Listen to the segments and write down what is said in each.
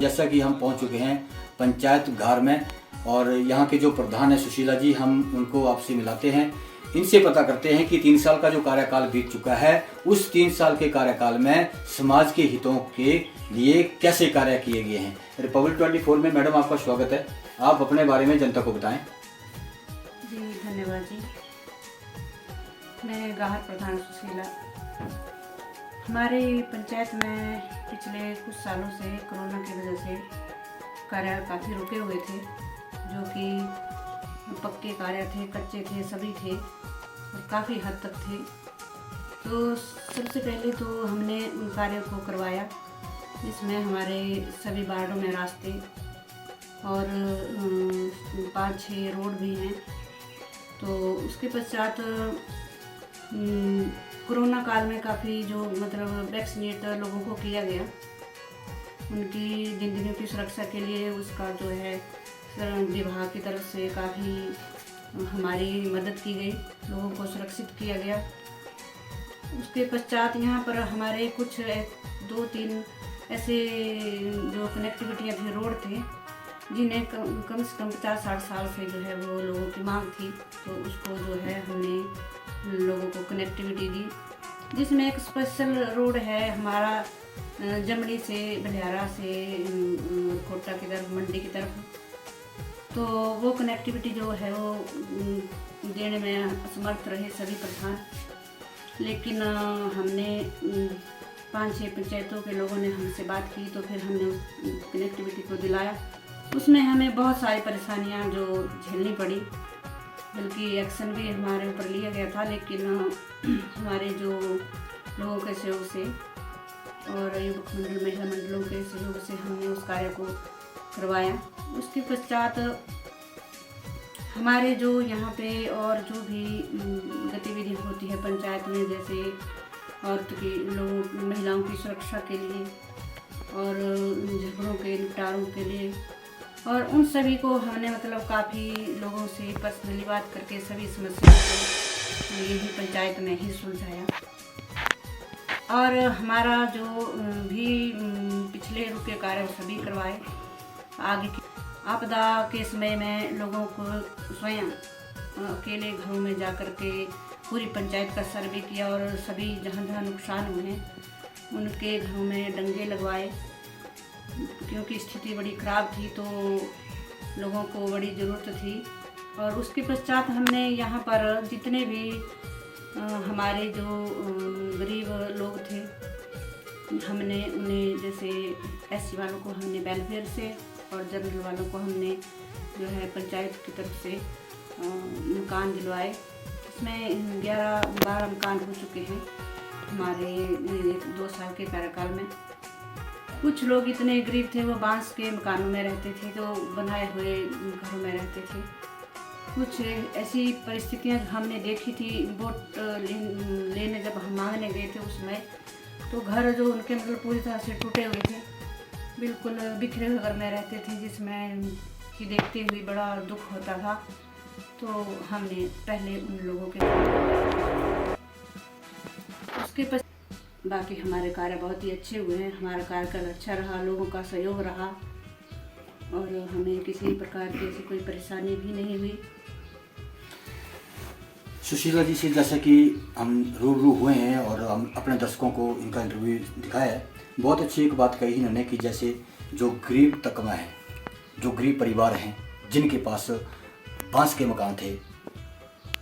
जैसा कि हम पहुंच चुके हैं पंचायत घर में और यहाँ के जो प्रधान है सुशीला जी, हम उनको आपसे मिलाते हैं। इनसे पता करते हैं कि 3 साल का जो कार्यकाल बीत चुका है, उस 3 साल के कार्यकाल में समाज के हितों के लिए कैसे कार्य किए गए हैं। रिपब्लिक 24 में मैडम आपका स्वागत है। आप अपने बारे में जनता को बताएं। जी धन्यवाद जी। मैं गाहर प्रधान सुशीला। हमारे पंचायत में पिछले कुछ सालों से कोरोना की वजह से कार्य काफ़ी रुके हुए थे, जो कि पक्के कार्य थे, कच्चे थे, सभी थे और काफ़ी हद तक थे। तो सबसे पहले तो हमने उन कार्यों को करवाया जिसमें हमारे सभी वार्डों में रास्ते और 5-6 रोड भी हैं। तो उसके पश्चात कोरोना काल में काफ़ी जो वैक्सीनेट लोगों को किया गया, उनकी ज़िंदगियों की सुरक्षा के लिए उसका जो है विभाग की तरफ से काफ़ी हमारी मदद की गई, लोगों को सुरक्षित किया गया। उसके पश्चात यहाँ पर हमारे कुछ 2-3 ऐसे जो कनेक्टिविटियाँ थी, रोड थे, जिन्हें कम से कम 50-60 साल से जो है वो लोगों की मांग थी। तो उसको जो है हमने लोगों को कनेक्टिविटी दी, जिसमें एक स्पेशल रोड है हमारा जमड़ी से बलियारा से कोटा की तरफ, मंडी की तरफ। तो वो कनेक्टिविटी जो है वो देने में असमर्थ रहे सभी प्रधान, लेकिन हमने 5-6 पंचायतों के लोगों ने हमसे बात की, तो फिर हमने उस कनेक्टिविटी को दिलाया। उसमें हमें बहुत सारी परेशानियां जो झेलनी पड़ी, बल्कि एक्शन भी हमारे ऊपर लिया गया था, लेकिन हमारे जो लोगों के सहयोग से और युवक मंडल, महिला मंडलों के सहयोग से हमने उस कार्य को करवाया। उसके पश्चात हमारे जो यहाँ पे और जो भी गतिविधि होती है पंचायत में, जैसे औरत की लोगों महिलाओं की सुरक्षा के लिए और झगड़ों के निपटारों के लिए, और उन सभी को हमने काफ़ी लोगों से पर्सनली बात करके सभी समस्याओं को यही पंचायत में ही सुलझाया। और हमारा जो भी पिछले रुके कार्य सभी करवाए। आगे की आपदा के समय में लोगों को स्वयं अकेले घरों में जा कर के पूरी पंचायत का सर्वे किया और सभी जहाँ जहाँ नुकसान हुए हैं उनके घरों में डंगे लगवाए, क्योंकि स्थिति बड़ी ख़राब थी, तो लोगों को बड़ी ज़रूरत थी। और उसके पश्चात हमने यहाँ पर जितने भी हमारे जो गरीब लोग थे, हमने उन्हें, जैसे एससी वालों को हमने वेलफेयर से और जनरल वालों को हमने जो है पंचायत की तरफ से मकान दिलवाए। इसमें 11-12 मकान हो चुके हैं हमारे 2 साल के कार्यकाल में। कुछ लोग इतने गरीब थे वो बांस के मकानों में रहते थे, तो बनाए हुए घरों में रहते थे। कुछ ऐसी परिस्थितियां हमने देखी थी, वोट लेने जब हम मांगने गए थे उसमें, तो घर जो उनके पूरी तरह से टूटे हुए थे, बिल्कुल बिखरे हुए घर में रहते थे, जिसमें कि देखते हुए बड़ा दुख होता था। तो हमने पहले उन लोगों के उसके पश्चात बाकी हमारे कार्य बहुत ही अच्छे हुए हैं। हमारा कार्यकाल अच्छा रहा, लोगों का सहयोग रहा और हमें किसी प्रकार की ऐसी कोई परेशानी भी नहीं हुई। सुशीला जी से जैसा कि हम रूबरू हुए हैं और हम अपने दर्शकों को इनका इंटरव्यू दिखाया है, बहुत अच्छी एक बात कही इन्होंने कि जैसे जो गरीब तबका है, जो गरीब परिवार हैं, जिनके पास बांस के मकान थे,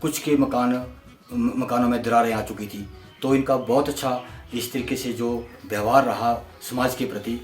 कुछ के मकानों में दरारें आ चुकी थी, तो इनका बहुत अच्छा इस तरीके से जो व्यवहार रहा समाज के प्रति,